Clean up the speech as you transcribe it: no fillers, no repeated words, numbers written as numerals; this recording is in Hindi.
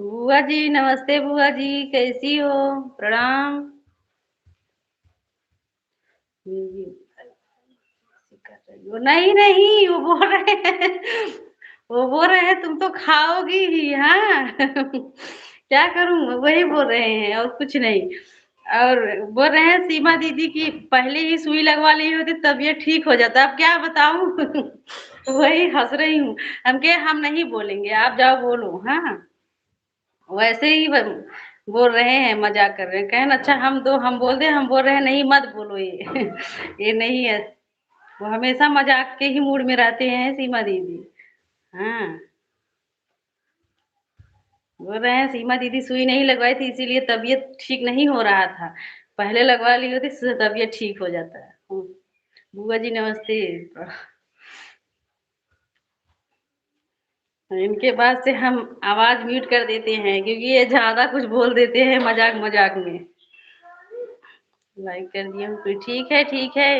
बुआ जी नमस्ते बुआ जी कैसी हो? प्रणाम। जी, कर रही हो नहीं, नहीं वो बोल रहे हैं वो बोल रहे हैं तुम तो खाओगी ही, हाँ। क्या करूँ? वही बोल रहे हैं और कुछ नहीं। और बोल रहे हैं सीमा दीदी की पहले ही सुई लगवा ली होती तबीयत ठीक हो जाता। अब क्या बताऊँ? वही हँस रही हूँ। हम नहीं बोलेंगे, आप जाओ बोलो, हाँ। वैसे ही बोल रहे हैं, मज़ाक कर रहे हैं। कहे ना अच्छा हम बोल दें, हम बोल रहे हैं नहीं मत बोलो ये। ये नहीं है। वो हमेशा मज़ाक के ही मूड में रहते हैं सीमा दीदी। हाँ, बोल रहे हैं सीमा दीदी सुई नहीं लगवाई थी इसीलिए तबीयत ठीक नहीं हो रहा था। पहले लगवा ली होती तबीयत ठीक हो जाता। बुआ जी नमस्ते। इनके बाद से हम आवाज़ म्यूट कर देते हैं क्योंकि ये ज़्यादा कुछ बोल देते हैं मज़ाक-मज़ाक में। लाइक कर दिया हूँ, फिर ठीक है, ठीक है।